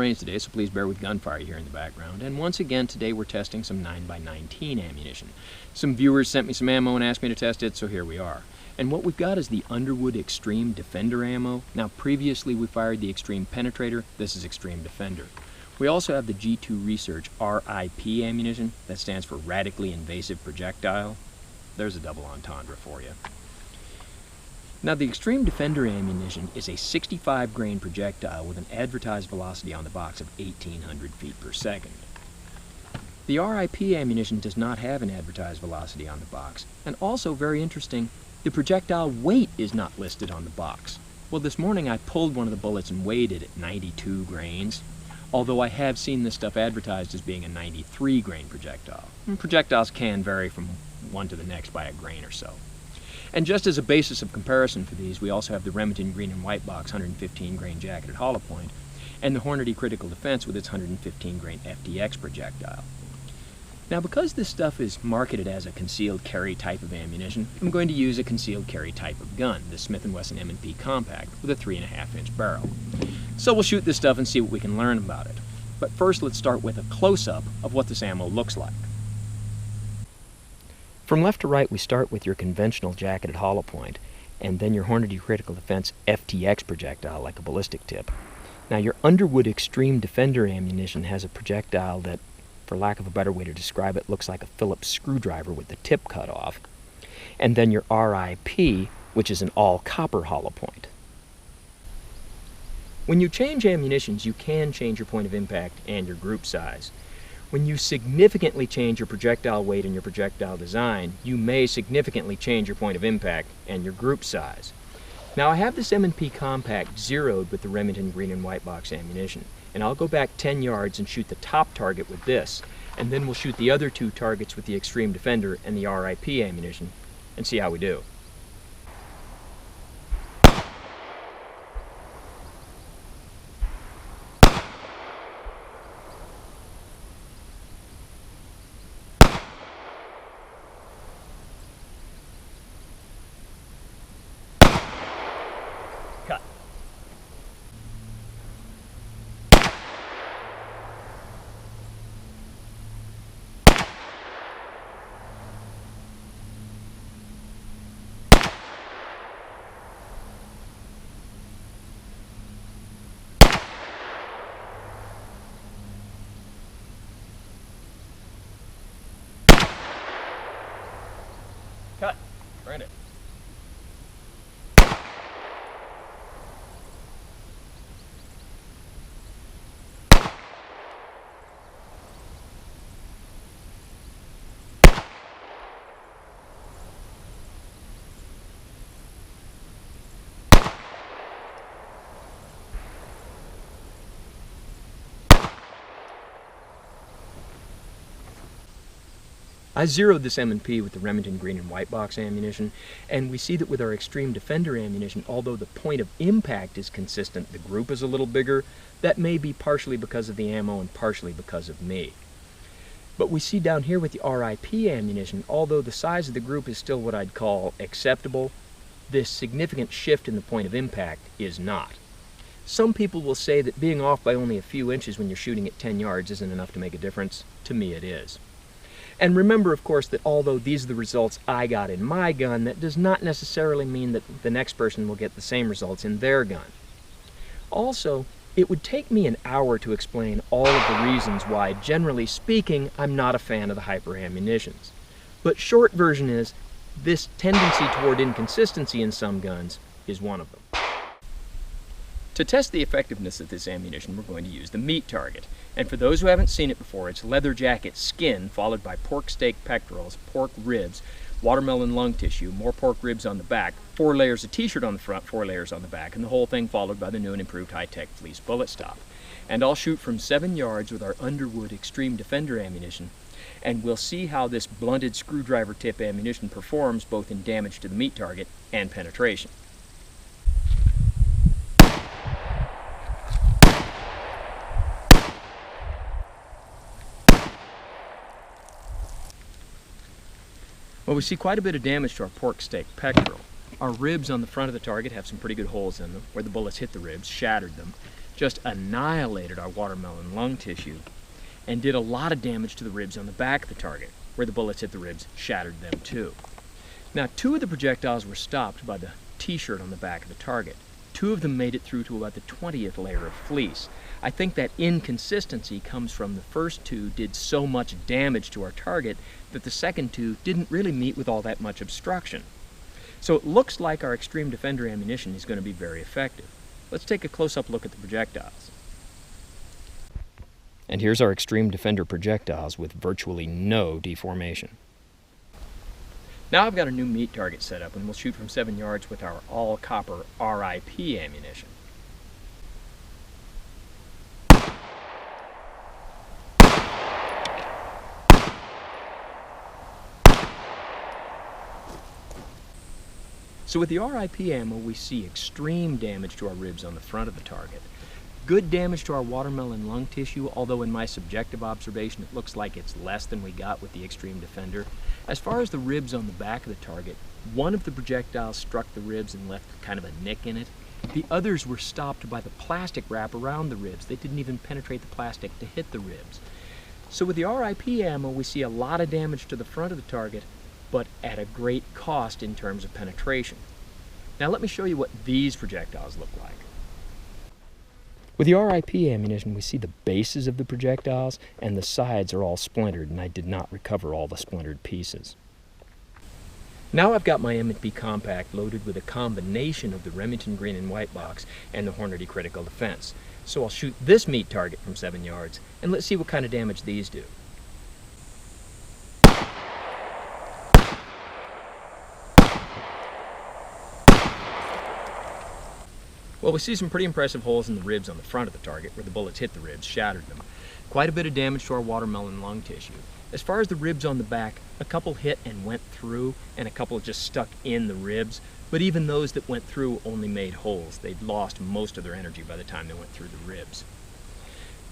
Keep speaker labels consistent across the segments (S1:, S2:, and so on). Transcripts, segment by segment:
S1: range today, so please bear with gunfire here in the background. And once again, today we're testing some 9x19 ammunition. Some viewers sent me some ammo and asked me to test it, so here we are. And what we've got is the Underwood Xtreme Defender ammo. Now, previously we fired the Xtreme Penetrator. This is Xtreme Defender. We also have the G2 Research RIP ammunition. That stands for Radically Invasive Projectile. There's a double entendre for you. Now, the Xtreme Defender ammunition is a 65 grain projectile with an advertised velocity on the box of 1,800 feet per second. The RIP ammunition does not have an advertised velocity on the box. And also, very interesting, the projectile weight is not listed on the box. Well, this morning I pulled one of the bullets and weighed it at 92 grains. Although I have seen this stuff advertised as being a 93 grain projectile. And projectiles can vary from one to the next by a grain or so. And just as a basis of comparison for these, we also have the Remington Green and White Box 115 grain jacketed hollow point and the Hornady Critical Defense with its 115 grain FDX projectile. Now, because this stuff is marketed as a concealed carry type of ammunition, I'm going to use a concealed carry type of gun, the Smith & Wesson M&P Compact with a 3.5-inch barrel. So we'll shoot this stuff and see what we can learn about it. But first, let's start with a close-up of what this ammo looks like. From left to right, we start with your conventional jacketed hollow point, and then your Hornady Critical Defense FTX projectile like a ballistic tip. Now, your Underwood Xtreme Defender ammunition has a projectile that, for lack of a better way to describe it, looks like a Phillips screwdriver with the tip cut off. And then your RIP, which is an all-copper hollow point. When you change ammunitions, you can change your point of impact and your group size. When you significantly change your projectile weight and your projectile design, you may significantly change your point of impact and your group size. Now, I have this M&P Compact zeroed with the Remington Green and White Box ammunition, and I'll go back 10 yards and shoot the top target with this, and then we'll shoot the other two targets with the Xtreme Defender and the RIP ammunition and see how we do. Cut. Cut. Burn it. I zeroed this M&P with the Remington Green and White Box ammunition, and we see that with our Xtreme Defender ammunition, although the point of impact is consistent, the group is a little bigger. That may be partially because of the ammo and partially because of me. But we see down here with the RIP ammunition, although the size of the group is still what I'd call acceptable, this significant shift in the point of impact is not. Some people will say that being off by only a few inches when you're shooting at 10 yards isn't enough to make a difference. To me, it is. And remember, of course, that although these are the results I got in my gun, that does not necessarily mean that the next person will get the same results in their gun. Also, it would take me an hour to explain all of the reasons why, generally speaking, I'm not a fan of the hyper ammunitions. But short version is, this tendency toward inconsistency in some guns is one of them. To test the effectiveness of this ammunition, we're going to use the meat target. And for those who haven't seen it before, it's leather jacket skin, followed by pork steak pectorals, pork ribs, watermelon lung tissue, more pork ribs on the back, 4 layers of t-shirt on the front, 4 layers on the back, and the whole thing followed by the new and improved high-tech fleece bullet stop. And I'll shoot from 7 yards with our Underwood Xtreme Defender ammunition, and we'll see how this blunted screwdriver tip ammunition performs both in damage to the meat target and penetration. Well, we see quite a bit of damage to our pork steak pectoral. Our ribs on the front of the target have some pretty good holes in them, where the bullets hit the ribs, shattered them. just annihilated our watermelon lung tissue and did a lot of damage to the ribs on the back of the target. Where the bullets hit the ribs, shattered them too. Now, 2 of the projectiles were stopped by the t-shirt on the back of the target. 2 of them made it through to about the 20th layer of fleece. I think that inconsistency comes from the first 2 did so much damage to our target that the second 2 didn't really meet with all that much obstruction. So it looks like our Xtreme Defender ammunition is going to be very effective. Let's take a close-up look at the projectiles. And here's our Xtreme Defender projectiles with virtually no deformation. Now I've got a new meat target set up, and we'll shoot from 7 yards with our all-copper RIP ammunition. So with the RIP ammo, we see extreme damage to our ribs on the front of the target. Good damage to our watermelon lung tissue, although in my subjective observation it looks like it's less than we got with the Xtreme Defender. As far as the ribs on the back of the target, one of the projectiles struck the ribs and left kind of a nick in it. The others were stopped by the plastic wrap around the ribs. They didn't even penetrate the plastic to hit the ribs. So with the RIP ammo, we see a lot of damage to the front of the target, but at a great cost in terms of penetration. Now let me show you what these projectiles look like. With the RIP ammunition, we see the bases of the projectiles, and the sides are all splintered, and I did not recover all the splintered pieces. Now I've got my M&P compact loaded with a combination of the Remington green and white box and the Hornady Critical Defense. So I'll shoot this meat target from 7 yards, and let's see what kind of damage these do. Well, we see some pretty impressive holes in the ribs on the front of the target where the bullets hit the ribs, shattered them. Quite a bit of damage to our watermelon lung tissue. As far as the ribs on the back, a couple hit and went through, and a couple just stuck in the ribs, but even those that went through only made holes. They'd lost most of their energy by the time they went through the ribs.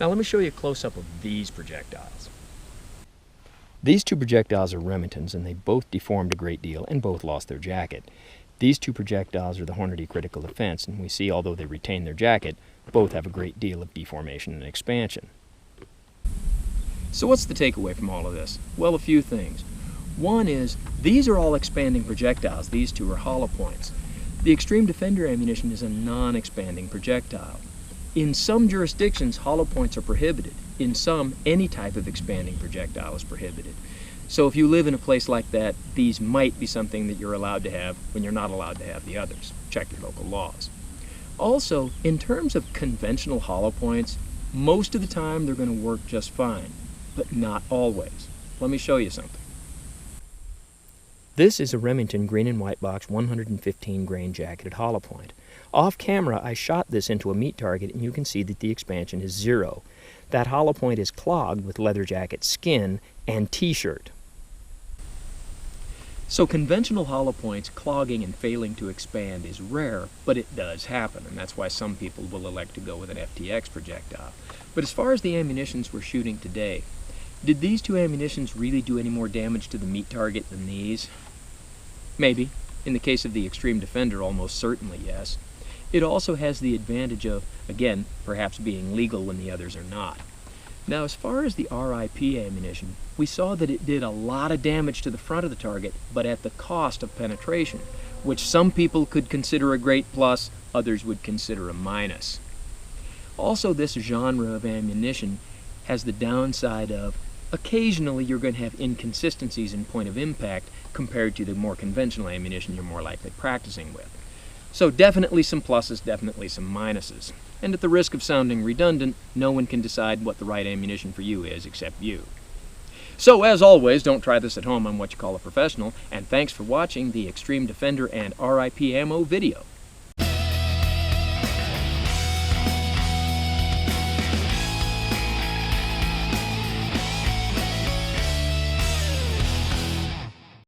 S1: Now let me show you a close-up of these projectiles. These 2 projectiles are Remingtons, and they both deformed a great deal and both lost their jacket. These 2 projectiles are the Hornady Critical Defense, and we see, although they retain their jacket, both have a great deal of deformation and expansion. So what's the takeaway from all of this? Well, a few things. One is, these are all expanding projectiles. These 2 are hollow points. The Xtreme Defender ammunition is a non-expanding projectile. In some jurisdictions, hollow points are prohibited. In some, any type of expanding projectile is prohibited. So if you live in a place like that, these might be something that you're allowed to have when you're not allowed to have the others. Check your local laws. Also, in terms of conventional hollow points, most of the time they're going to work just fine, but not always. Let me show you something. This is a Remington green and white box 115 grain jacketed hollow point. Off camera, I shot this into a meat target, and you can see that the expansion is 0. That hollow point is clogged with leather jacket skin and t-shirt. So conventional hollow points clogging and failing to expand is rare, but it does happen, and that's why some people will elect to go with an FTX projectile. But as far as the ammunitions we're shooting today, did these 2 ammunitions really do any more damage to the meat target than these? Maybe. In the case of the Xtreme Defender, almost certainly yes. It also has the advantage of, again, perhaps being legal when the others are not. Now, as far as the RIP ammunition, we saw that it did a lot of damage to the front of the target, but at the cost of penetration, which some people could consider a great plus, others would consider a minus. Also, this genre of ammunition has the downside of occasionally you're going to have inconsistencies in point of impact compared to the more conventional ammunition you're more likely practicing with. So definitely some pluses, definitely some minuses. And at the risk of sounding redundant, no one can decide what the right ammunition for you is except you. So as always, don't try this at home. I'm what you call a professional, and thanks for watching the Xtreme Defender and RIP Ammo video.